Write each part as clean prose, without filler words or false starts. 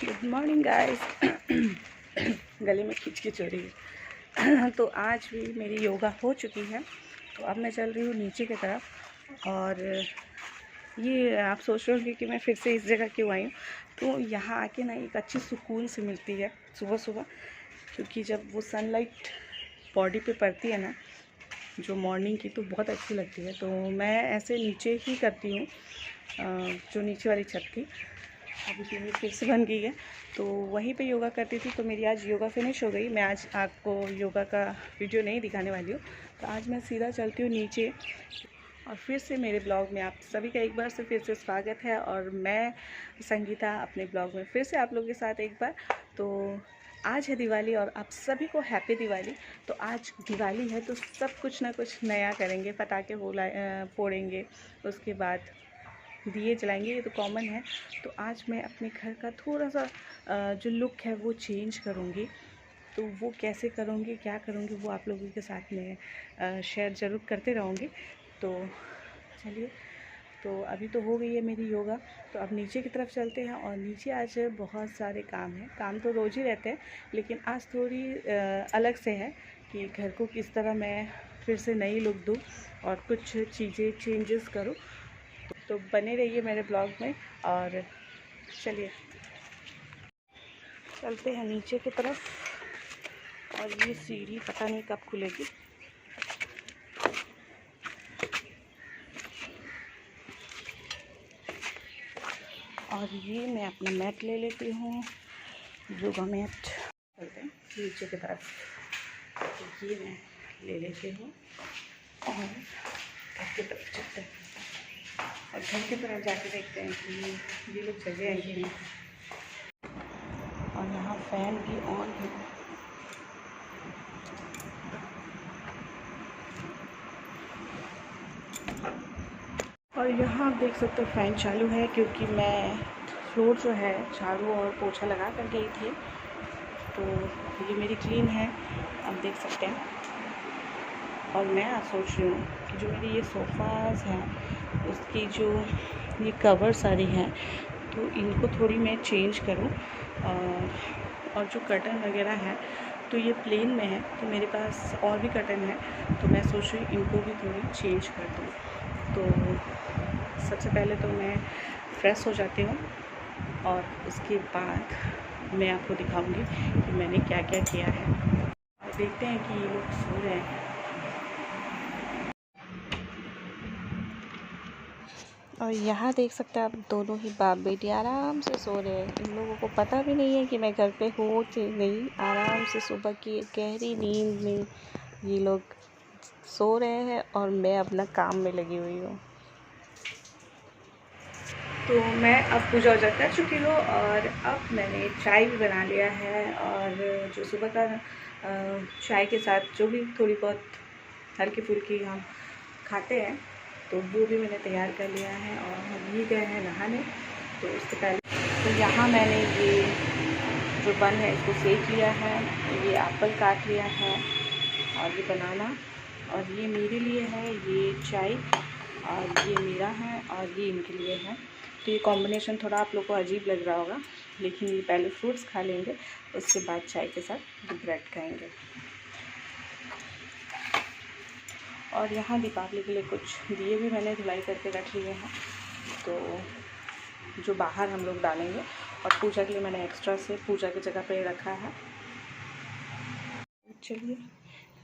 Good morning guys. गले में खिचखिच हो रही है। तो आज भी मेरी योगा हो चुकी है, तो अब मैं चल रही हूँ नीचे की तरफ। और ये आप सोच रहे होंगे कि मैं फिर से इस जगह क्यों आई हूँ। तो यहाँ आके ना एक अच्छी सुकून से मिलती है सुबह सुबह, क्योंकि जब वो सनलाइट बॉडी पे पड़ती है ना, जो मॉर्निंग की, तो बहुत अच्छी लगती है। तो मैं ऐसे नीचे ही करती हूँ, जो नीचे वाली छत थी अभी सीढ़ी फिर से बन गई है, तो वहीं पे योगा करती थी। तो मेरी आज योगा फिनिश हो गई। मैं आज आपको योगा का वीडियो नहीं दिखाने वाली हूँ। तो आज मैं सीधा चलती हूँ नीचे। और फिर से मेरे ब्लॉग में आप सभी का एक बार से फिर से स्वागत है। और मैं संगीता अपने ब्लॉग में फिर से आप लोगों के साथ एक बार। तो आज है दिवाली और आप सभी को हैप्पी दिवाली। तो आज दिवाली है तो सब कुछ ना कुछ नया करेंगे, पटाखे फोड़ेंगे, उसके बाद दिए जलाएंगे, ये तो कॉमन है। तो आज मैं अपने घर का थोड़ा सा जो लुक है वो चेंज करूँगी। तो वो कैसे करूँगी, क्या करूँगी, वो आप लोगों के साथ में शेयर ज़रूर करते रहूँगी। तो चलिए, तो अभी तो हो गई है मेरी योगा। तो अब नीचे की तरफ चलते हैं। और नीचे आज बहुत सारे काम हैं। काम तो रोज़ ही रहते हैं, लेकिन आज थोड़ी अलग से है कि घर को किस तरह मैं फिर से नई लुक दूँ और कुछ चीज़ें चेंजेस करूँ। तो बने रहिए मेरे ब्लॉग में। और चलिए चलते हैं नीचे की तरफ। और ये सीढ़ी पता नहीं कब खुलेगी। और ये मैं अपना मैट ले लेती हूँ, योगा मैट। चलते हैं नीचे की तरफ। तो ये मैं ले लेती हूँ और घर की तरफ चलते हैं। और घर की तरफ जाके देखते हैं कि ये लोग जगह है कि नहीं। और यहाँ फैन भी ऑन है। और यहाँ आप देख सकते हो फ़ैन चालू है, क्योंकि मैं फ्लोर जो है झाड़ू और पोछा लगा कर गई थी। तो ये मेरी क्लीन है, आप देख सकते हैं। और मैं आज सोच रही हूँ कि जो मेरी ये सोफ़ाज़ हैं, उसकी जो ये कवर सारी हैं, तो इनको थोड़ी मैं चेंज करूँ। और जो कर्टन वगैरह है तो ये प्लेन में है, तो मेरे पास और भी कर्टन है। तो मैं सोच रही हूँ इनको भी थोड़ी चेंज कर दूँ। तो सबसे पहले तो मैं फ्रेश हो जाती हूँ और उसके बाद मैं आपको दिखाऊंगी कि मैंने क्या क्या किया है। और देखते हैं कि ये लोग सो रहे हैं। और यहाँ देख सकते हैं आप, दोनों ही बाप बेटी आराम से सो रहे हैं। इन लोगों को पता भी नहीं है कि मैं घर पे हूँ कि नहीं। आराम से सुबह की गहरी नींद में ये लोग सो रहे हैं और मैं अपना काम में लगी हुई हूँ। तो मैं अब पूजा वूजा कर चुकी हूँ और अब मैंने चाय भी बना लिया है। और जो सुबह का चाय के साथ जो भी थोड़ी बहुत हल्की फुल्की हम खाते हैं, तो वो भी मैंने तैयार कर लिया है। और हम ये गए हैं नहाने, तो उससे पहले तो यहाँ मैंने ये जो बन है इसको सेक लिया है, ये एप्पल काट लिया है और ये बनाना। और ये मेरे लिए है ये चाय, और ये मेरा है और ये इनके लिए है। तो ये कॉम्बिनेशन थोड़ा आप लोग को अजीब लग रहा होगा, लेकिन ये पहले फ्रूट्स खा लेंगे, उसके बाद चाय के साथ ब्रेड खाएंगे। और यहाँ दीपावली के लिए कुछ दिए भी मैंने धुलाई करके रख लिए हैं, तो जो बाहर हम लोग डालेंगे। और पूजा के लिए मैंने एक्स्ट्रा से पूजा की जगह पे रखा है। चलिए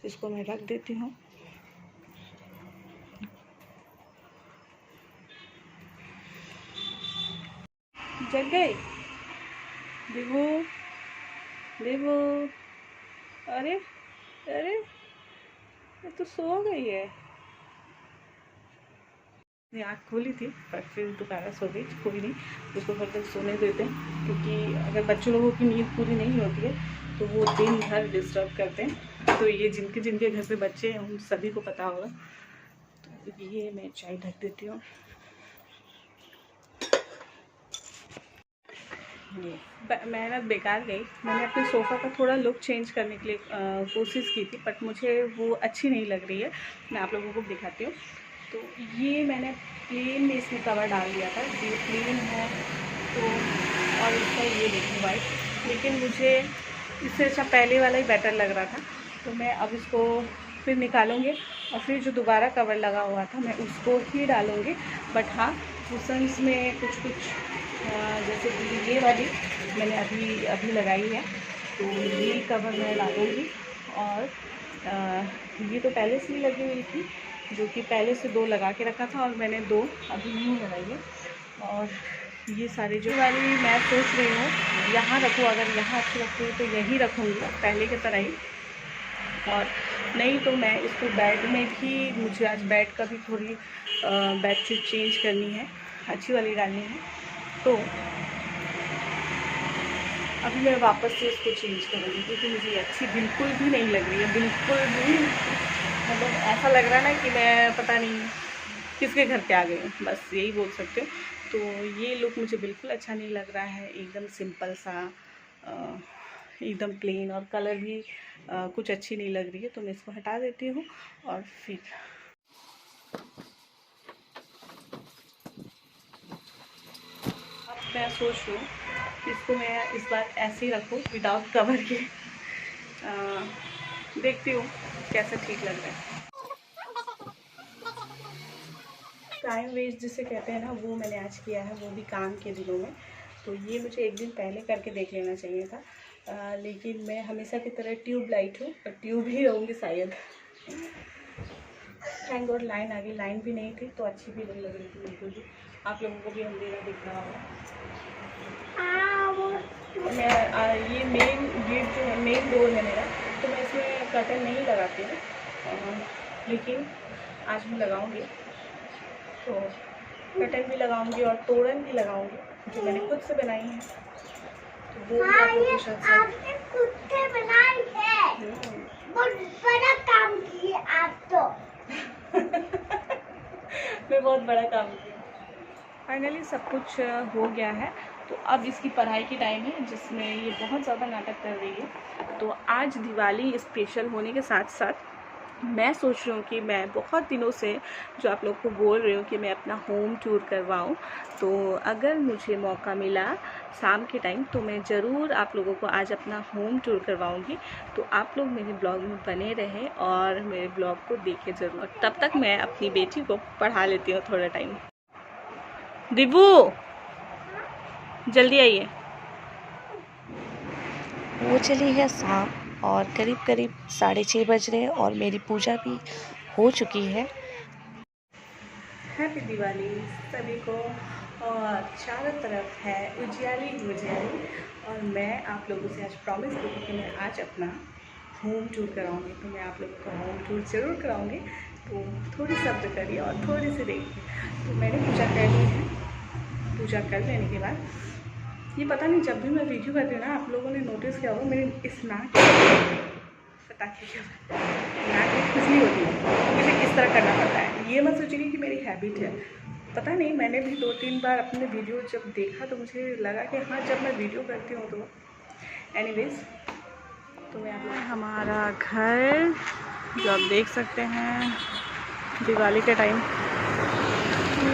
इसको मैं रख देती हूँ। जग गए देवू, देवू, अरे अरे ये तो सो गई है। आँख खोली थी पर फिर दोबारा सो गई। कोई नहीं, उसको फिर तक सोने देते हैं, क्योंकि अगर बच्चों लोगों की नींद पूरी नहीं होती है तो वो दिन भर डिस्टर्ब करते हैं। तो ये जिनके जिनके घर पे बच्चे हैं उन सभी को पता होगा। तो ये मैं चाय ढक देती हूँ। मेहनत बेकार गई। मैंने अपने सोफ़ा का थोड़ा लुक चेंज करने के लिए कोशिश की थी, बट मुझे वो अच्छी नहीं लग रही है। मैं आप लोगों को दिखाती हूँ। तो ये मैंने प्लेन में इसमें कवर डाल दिया था, ये प्लेन है। तो और इसका ये देखिए वाइट, लेकिन मुझे इससे अच्छा पहले वाला ही बेटर लग रहा था। तो मैं अब इसको फिर निकालूंगी और फिर जो दोबारा कवर लगा हुआ था मैं उसको ही डालूंगी। बट हाँ, कुशन्स में कुछ जैसे कि ये वाली मैंने अभी लगाई है, तो ये कवर मैं डालूँगी। और ये तो पहले से ही लगी हुई थी, जो कि पहले से 2 लगा के रखा था और मैंने 2 अभी न्यू लगाई है। और ये सारे जो वाली मैं सोच रही हूँ यहाँ रखूँ, अगर यहाँ अच्छी लगती है तो यहीं रखूँगी पहले की तरह ही। और नहीं तो मैं इसको बेड में भी, मुझे आज बेड का भी थोड़ी बेडशीट चेंज करनी है, अच्छी वाली डालनी है। तो अभी मैं वापस से इसको चेंज करूँगी, क्योंकि मुझे अच्छी बिल्कुल भी नहीं लग रही है, बिल्कुल भी। मतलब ऐसा लग रहा है ना कि मैं पता नहीं किसके घर पे आ गई हूँ, बस यही बोल सकते हो। तो ये लुक मुझे बिल्कुल अच्छा नहीं लग रहा है, एकदम सिंपल सा, एकदम प्लेन, और कलर भी कुछ अच्छी नहीं लग रही है। तो मैं इसको हटा देती हूँ और फिर अब मैं सोच रही हूँ इसको मैं इस बार ऐसे ही रखूँ विदाउट कवर के। देखती हूँ कैसा ठीक लग रहा है। टाइम वेस्ट जिसे कहते हैं ना, वो मैंने आज किया है, वो भी काम के दिनों में। तो ये मुझे एक दिन पहले करके देख लेना चाहिए था, लेकिन मैं हमेशा की तरह ट्यूब लाइट हूँ और ट्यूब ही रहूँगी शायद। थैंक गॉड लाइन आ गई, लाइन भी नहीं थी तो अच्छी भी नहीं लग रही थी बिल्कुल भी। आप लोगों को भी अंधेरा दिख रहा होगा। मैं ये मेन गेट जो है, मेन डोर है मेरा, तो मैं इसमें कर्टन नहीं लगाती हूँ, लेकिन आज मैं लगाऊंगी। तो कर्टन भी लगाऊंगी और तोरण भी लगाऊंगी, जो मैंने खुद से बनाई है। तो वो भी आप लोगों के साथ आपने खुद से बनाई है, बहुत बड़ा काम किया आप तो। मैं बहुत बड़ा काम किया। फाइनली सब कुछ हो गया है। तो अब इसकी पढ़ाई की टाइम है, जिसमें ये बहुत ज़्यादा नाटक कर रही है। तो आज दिवाली स्पेशल होने के साथ साथ मैं सोच रही हूँ कि मैं बहुत दिनों से जो आप लोग को बोल रही हूँ कि मैं अपना होम टूर करवाऊँ, तो अगर मुझे मौका मिला शाम के टाइम तो मैं ज़रूर आप लोगों को आज अपना होम टूर करवाऊँगी। तो आप लोग मेरे ब्लॉग में बने रहें और मेरे ब्लॉग को देखें ज़रूर। तब तक मैं अपनी बेटी को पढ़ा लेती हूँ थोड़ा टाइम। दिबू जल्दी आइए। वो चली है शाम और करीब करीब 6:30 बज रहे हैं और मेरी पूजा भी हो चुकी है। हैप्पी दिवाली सभी को। और चारों तरफ है उजियाली उजियाली। और मैं आप लोगों से आज प्रॉमिस करूँ कि मैं आज अपना होम टूर कराऊंगी। तो मैं आप लोगों को होम टूर ज़रूर कराऊंगी। तो थोड़ी सब्र करिए और थोड़ी सी देखिए। तो मैंने पूजा कर ली है। पूजा कर लेने के बाद ये पता नहीं, जब भी मैं वीडियो करती हूँ ना, आप लोगों ने नोटिस किया होगा मेरे इस नाक पटाखे के नाक में खुजली होती है, मुझे किस तरह करना पड़ता है। ये मत सोचिए कि मेरी हैबिट है, पता नहीं। मैंने भी 2-3 बार अपने वीडियो जब देखा तो मुझे लगा कि हाँ, जब मैं वीडियो करती हूँ तो एनीवेज। तो मैं आप हमारा घर जो आप देख सकते हैं दिवाली के टाइम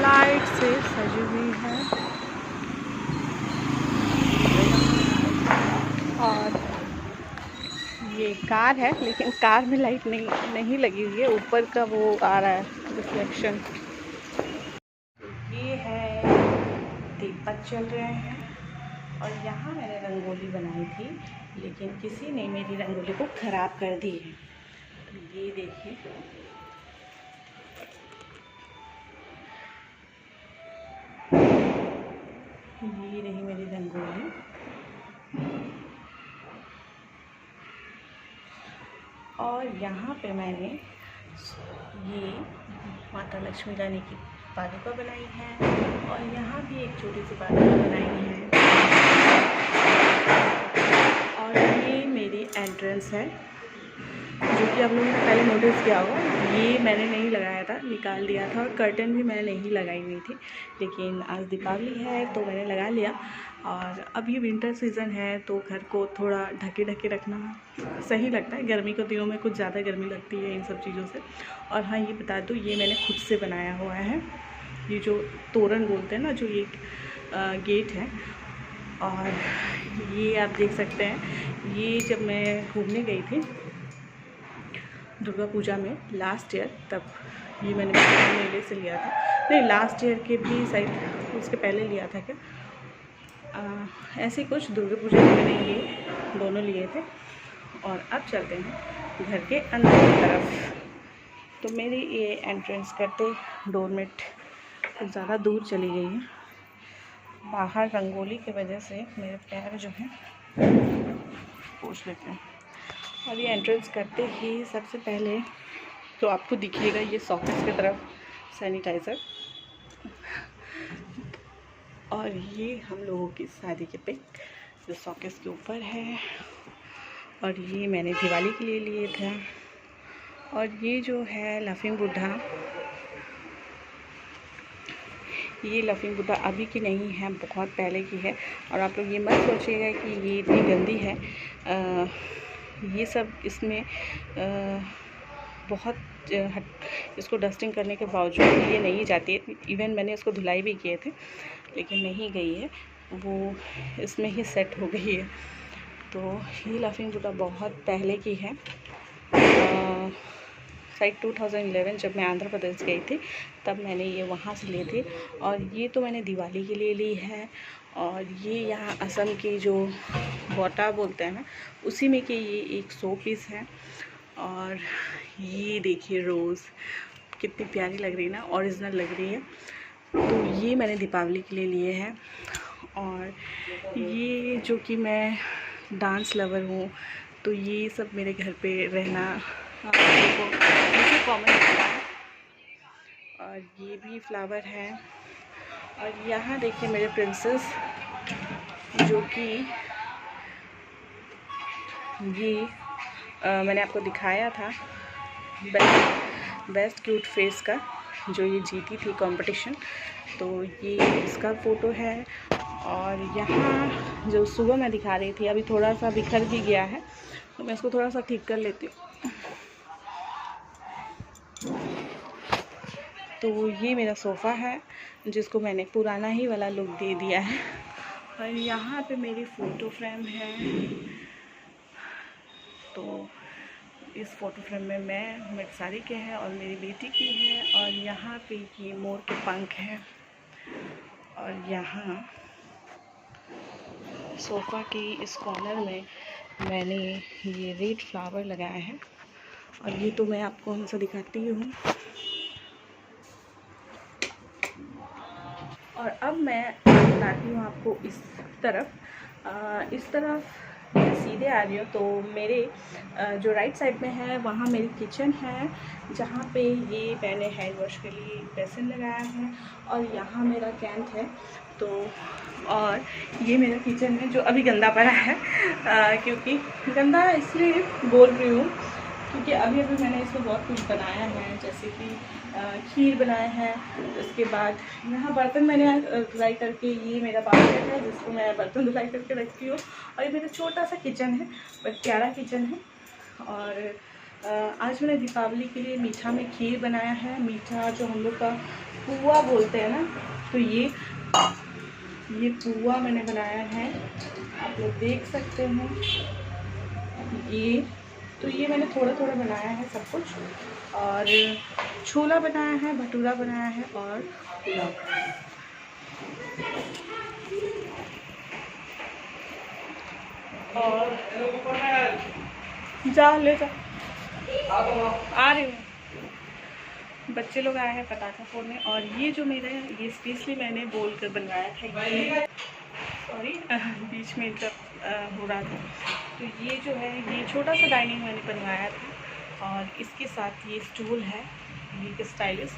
लाइट से सजी हुई है। और ये कार है, लेकिन कार में लाइट नहीं लगी हुई है, ऊपर का वो आ रहा है रिफ्लेक्शन। ये है दीपक चल रहे हैं। और यहाँ मैंने रंगोली बनाई थी, लेकिन किसी ने मेरी रंगोली को ख़राब कर दी है। तो ये देखिए, ये रही मेरी रंगोली। और यहाँ पे मैंने ये माता लक्ष्मी रानी की पादुका बनाई है और यहाँ भी एक छोटी सी पादुका बनाई है। और ये मेरी एंट्रेंस है, जो कि आप लोगों ने पहले नोटिस किया होगा। ये मैंने नहीं लगाया था, निकाल दिया था। और कर्टन भी मैंने नहीं लगाई हुई थी, लेकिन आज दीपावली है तो मैंने लगा लिया। और अब ये विंटर सीज़न है तो घर को थोड़ा ढके ढके रखना सही लगता है। गर्मी के दिनों में कुछ ज़्यादा गर्मी लगती है इन सब चीज़ों से। और हाँ, ये बता दूँ, ये मैंने खुद से बनाया हुआ है। ये जो तोरण बोलते हैं ना, जो ये गेट है, और ये आप देख सकते हैं, ये जब मैं घूमने गई थी दुर्गा पूजा में लास्ट ईयर, तब ये मैंने मेले से लिया था। नहीं, लास्ट ईयर के भी शायद उसके पहले लिया था क्या, ऐसे कुछ दुर्गा पूजा में मैंने ये दोनों लिए थे। और अब चलते हैं घर के अंदर की तरफ। तो मेरी ये एंट्रेंस करते डोरमेट कुछ ज़्यादा दूर चली गई है। बाहर रंगोली की वजह से मेरे पैर जो हैं पोंछ लेते हैं। और ये एंट्रेंस करते ही सबसे पहले तो आपको दिखेगा ये सॉकेट्स की तरफ सैनिटाइज़र, और ये हम लोगों की शादी के पिक जो सॉकेट्स के ऊपर है। और ये मैंने दिवाली के लिए लिए थे। और ये जो है लाफिंग बुद्धा, ये लाफिंग बुद्धा अभी की नहीं है, बहुत पहले की है। और आप लोग ये मत सोचिएगा कि ये इतनी गंदी है, ये सब इसमें बहुत इसको डस्टिंग करने के बावजूद ये नहीं जाती है। इवन मैंने इसको धुलाई भी किए थे लेकिन नहीं गई है, वो इसमें ही सेट हो गई है। तो ये लाफिंग बुद्धा बहुत पहले की है, शायद 2011 जब मैं आंध्र प्रदेश गई थी तब मैंने ये वहाँ से ली थी। और ये तो मैंने दिवाली के लिए ली है। और ये यहाँ असम की जो बोटा बोलते हैं ना, उसी में कि ये एक 100 पीस है। और ये देखिए रोज़ कितनी प्यारी लग रही है ना, ओरिजिनल लग रही है। तो ये मैंने दीपावली के लिए लिए हैं। और ये जो कि मैं डांस लवर हूँ, तो ये सब मेरे घर पे रहना मुझे कॉमन लगता है। और ये भी फ्लावर है। और यहाँ देखिए मेरे प्रिंसेस, जो कि ये मैंने आपको दिखाया था बेस्ट क्यूट फेस का, जो ये जीती थी कंपटीशन, तो ये इसका फ़ोटो है। और यहाँ जो सुबह मैं दिखा रही थी, अभी थोड़ा सा बिखर भी गया है, तो मैं इसको थोड़ा सा ठीक कर लेती हूँ। तो ये मेरा सोफ़ा है जिसको मैंने पुराना ही वाला लुक दे दिया है। और यहाँ पे मेरी फ़ोटो फ्रेम है। तो इस फ़ोटो फ्रेम में मैं मेरी सारी के हैं और मेरी बेटी की है। और यहाँ पे ये मोर के पंख हैं। और यहाँ सोफ़ा की इस कॉर्नर में मैंने ये रेड फ्लावर लगाया है। और ये तो मैं आपको हमसे दिखाती हूँ। और अब मैं बताती हूँ आपको इस तरफ सीधे आ रही हो तो मेरे जो राइट साइड में है वहाँ मेरी किचन है, जहाँ पे ये मैंने हैंड वॉश के लिए बेसिन लगाया है। और यहाँ मेरा कैंप है। तो और ये मेरा किचन है जो अभी गंदा पड़ा है, क्योंकि गंदा इसलिए बोल रही हूँ क्योंकि अभी मैंने इसमें बहुत कुछ बनाया है, जैसे कि खीर बनाया है। उसके बाद यहाँ बर्तन मैंने धुलाई करके, ये मेरा बास्केट है जिसको मैं बर्तन धुलाई करके रखती हूँ। और ये मेरा छोटा सा किचन है, बट प्यारा किचन है। और आज मैंने दीपावली के लिए मीठा में खीर बनाया है। मीठा जो हम लोग का पुआ बोलते हैं ना, तो ये पुआ मैंने बनाया है, आप लोग देख सकते हैं। ये मैंने थोड़ा थोड़ा बनाया है सब कुछ। और छोला बनाया है, भटूरा बनाया है और पुलाव। और जा ले जा, आ रही हूँ। बच्चे लोग आए हैं पटाखा फोड़ने। और ये जो मेरा ये स्पेशली मैंने बोल कर बनवाया था, सॉरी बीच में इंटरप्ट हो रहा था। तो ये जो है ये छोटा सा डाइनिंग मैंने बनवाया था। और इसके साथ ये स्टूल है, ये स्टाइलिश।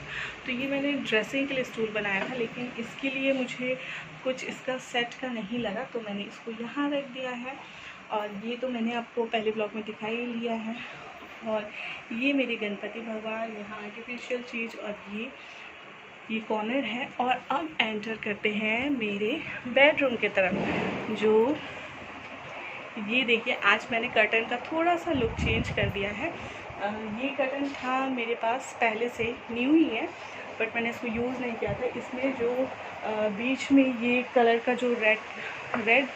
तो ये मैंने ड्रेसिंग के लिए स्टूल बनाया था, लेकिन इसके लिए मुझे कुछ इसका सेट का नहीं लगा, तो मैंने इसको यहाँ रख दिया है। और ये तो मैंने आपको पहले ब्लॉग में दिखा ही लिया है। और ये मेरे गणपति भगवान, यहाँ आर्टिफिशियल चीज़, और ये कॉर्नर है। और अब एंटर करते हैं मेरे बेडरूम की तरफ। जो ये देखिए, आज मैंने कर्टन का थोड़ा सा लुक चेंज कर दिया है। ये कर्टन था मेरे पास पहले से, न्यू ही है, बट मैंने इसको यूज़ नहीं किया था। इसमें जो बीच में ये कलर का जो रेड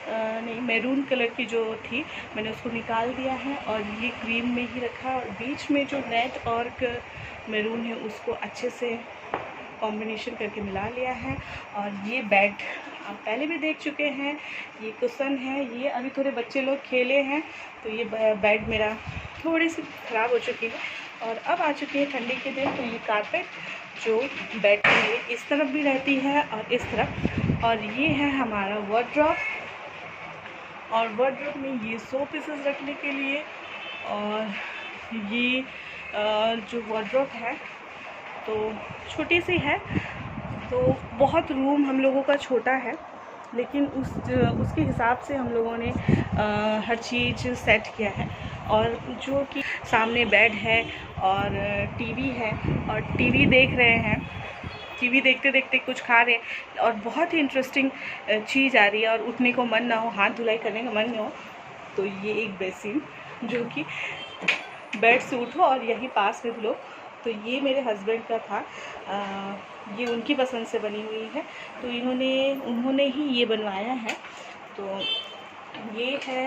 नहीं मैरून कलर की जो थी, मैंने उसको निकाल दिया है और ये क्रीम में ही रखा। और बीच में जो रेड और मैरून है उसको अच्छे से कॉम्बिनेशन करके मिला लिया है। और ये बेड आप पहले भी देख चुके हैं, ये कुशन है, ये अभी थोड़े बच्चे लोग खेले हैं तो ये बेड मेरा थोड़ी सी ख़राब हो चुकी है। और अब आ चुकी है ठंडी के दिन, तो ये कारपेट जो बेड के लिए इस तरफ भी रहती है और इस तरफ। और ये है हमारा वार्डरोब, और वार्डरोब में ये 100 पीसेस रखने के लिए। और ये जो वार्डरोब है तो छोटी सी है, तो बहुत रूम हम लोगों का छोटा है, लेकिन उसके हिसाब से हम लोगों ने हर चीज़ सेट किया है। और जो कि सामने बेड है और टीवी है, और टीवी देख रहे हैं, टीवी देखते देखते कुछ खा रहे हैं। और बहुत ही इंटरेस्टिंग चीज़ आ रही है, और उठने को मन ना हो, हाथ धुलाई करने का मन ना हो, तो ये एक बेसिन जो कि बेड से उठो और यही पास में धुलो। तो ये मेरे हस्बैंड का था, ये उनकी पसंद से बनी हुई है, तो उन्होंने ही ये बनवाया है। तो ये है,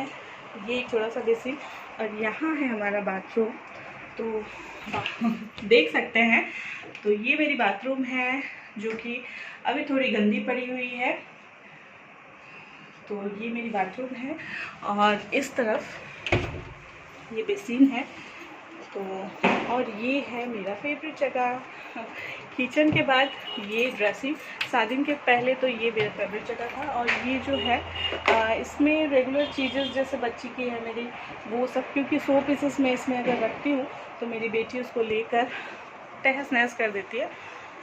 ये एक थोड़ा सा बेसिन। और यहाँ है हमारा बाथरूम, तो देख सकते हैं। तो ये मेरी बाथरूम है जो कि अभी थोड़ी गंदी पड़ी हुई है। तो ये मेरी बाथरूम है, और इस तरफ ये बेसिन है। तो और ये है मेरा फेवरेट जगह किचन के बाद ये ड्रेसिंग। शादी के पहले तो ये मेरा फेवरेट जगह था। और ये जो है इसमें रेगुलर चीज़ें जैसे बच्ची की है मेरी, वो सब, क्योंकि 100 पीसेस में इसमें अगर रखती हूँ तो मेरी बेटी उसको लेकर तहस नहस कर देती है।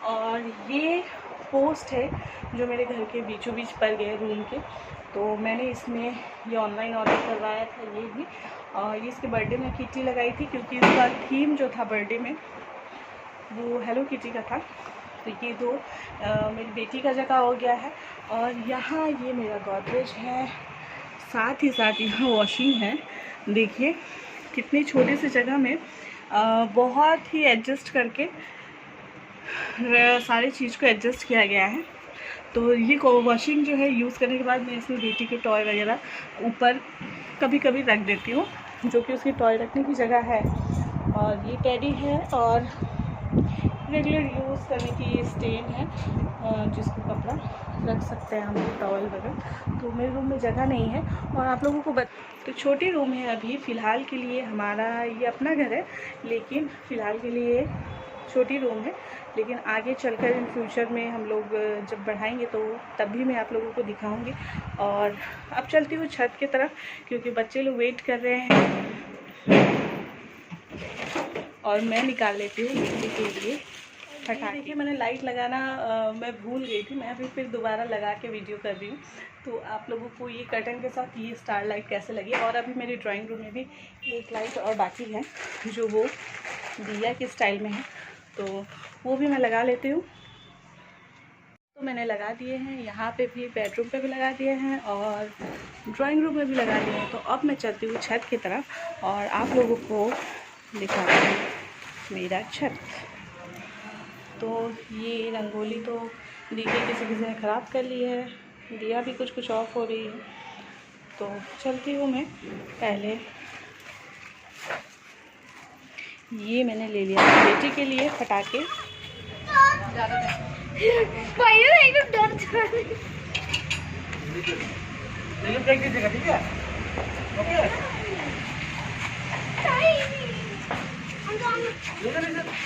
और ये पोस्ट है जो मेरे घर के बीचों बीच पड़ गए रूम के, तो मैंने इसमें ये ऑनलाइन ऑर्डर करवाया था ये भी। और ये इसके बर्थडे में किटी लगाई थी, क्योंकि इसका थीम जो था बर्थडे में वो हेलो किटी का था। तो ये दो मेरी बेटी का जगह हो गया है। और यहाँ ये मेरा गोदरेज है, साथ ही साथ यहाँ वॉशिंग है। देखिए कितनी छोटी सी जगह में बहुत ही एडजस्ट करके सारी चीज़ को एडजस्ट किया गया है। तो ये वॉशिंग जो है यूज़ करने के बाद मैं इसमें बेटी के टॉय वगैरह ऊपर कभी कभी रख देती हूँ, जो कि उसकी टॉय रखने की जगह है। और ये टेडी है, और रेगुलर यूज़ करने की ये स्टेन है जिसको कपड़ा रख सकते हैं हम लोग, टॉवल वगैरह। तो मेरे रूम में जगह नहीं है। और आप लोगों को तो छोटी रूम है अभी फ़िलहाल के लिए, हमारा ये अपना घर है, लेकिन फ़िलहाल के लिए छोटी रूम है। लेकिन आगे चलकर इन फ्यूचर में हम लोग जब बढ़ाएंगे तो तब भी मैं आप लोगों को दिखाऊंगी। और अब चलती हूँ छत की तरफ, क्योंकि बच्चे लोग वेट कर रहे हैं, और मैं निकाल लेती हूँ बिजली के लिए फटाके। देखिए मैंने लाइट लगाना मैं भूल गई थी, मैं अभी फिर दोबारा लगा के वीडियो कर रही हूँ। तो आप लोगों को ये कर्टन के साथ ये स्टार लाइट कैसे लगी। और अभी मेरी ड्राइंग रूम में भी एक लाइट और बाकी है, जो वो दिया के स्टाइल में है, तो वो भी मैं लगा लेती हूँ। तो मैंने लगा दिए हैं, यहाँ पे भी, बेडरूम पे भी लगा दिए हैं, और ड्राइंग रूम में भी लगा दिए हैं। तो अब मैं चलती हूँ छत की तरफ और आप लोगों को दिखाती हूँ मेरा छत। तो ये रंगोली तो देखिए किसी ने ख़राब कर ली है, दिया भी कुछ ऑफ हो रही है। तो चलती हूँ मैं। पहले ये मैंने ले लिया बेटी के लिए फटाके।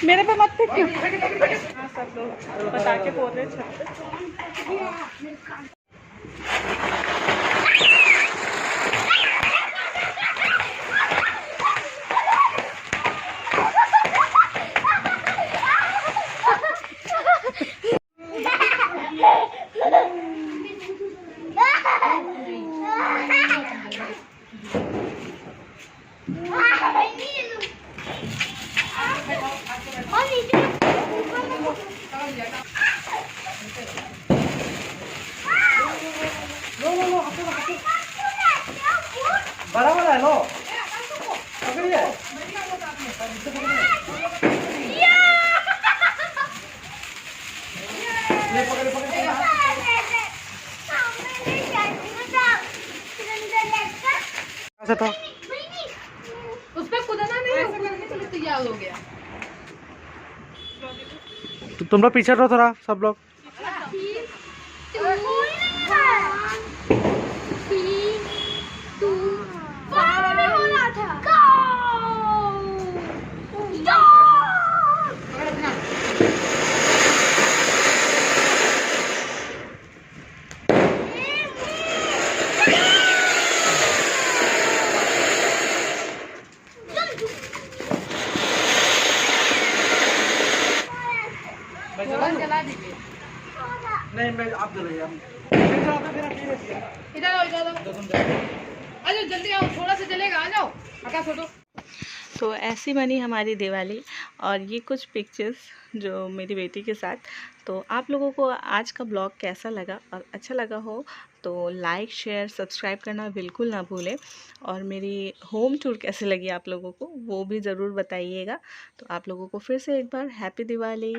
मेरे पे मत फेंकियो। हाँ सब लोग पटाखे फोड़ रहे छत पे। बड़ा वाला है लो पकड़िए। ऐसा था। उस पे कूदना नहीं है, ऊपर करने के लिए तैयार हो गया। तो तुम लोग पीछे रहो थोड़ा सब लोग। चला दीजिए। नहीं मैं आप चले इधर आओ, इधर आओ। आ जाओ जल्दी आओ, थोड़ा सा चलेगा, आ जाओ। आकाश फोटो। तो ऐसी बनी हमारी दिवाली और ये कुछ पिक्चर्स जो मेरी बेटी के साथ। तो आप लोगों को आज का ब्लॉग कैसा लगा और अच्छा लगा हो तो लाइक शेयर सब्सक्राइब करना बिल्कुल ना भूलें। और मेरी होम टूर कैसी लगी आप लोगों को वो भी ज़रूर बताइएगा। तो आप लोगों को फिर से एक बार हैप्पी दिवाली।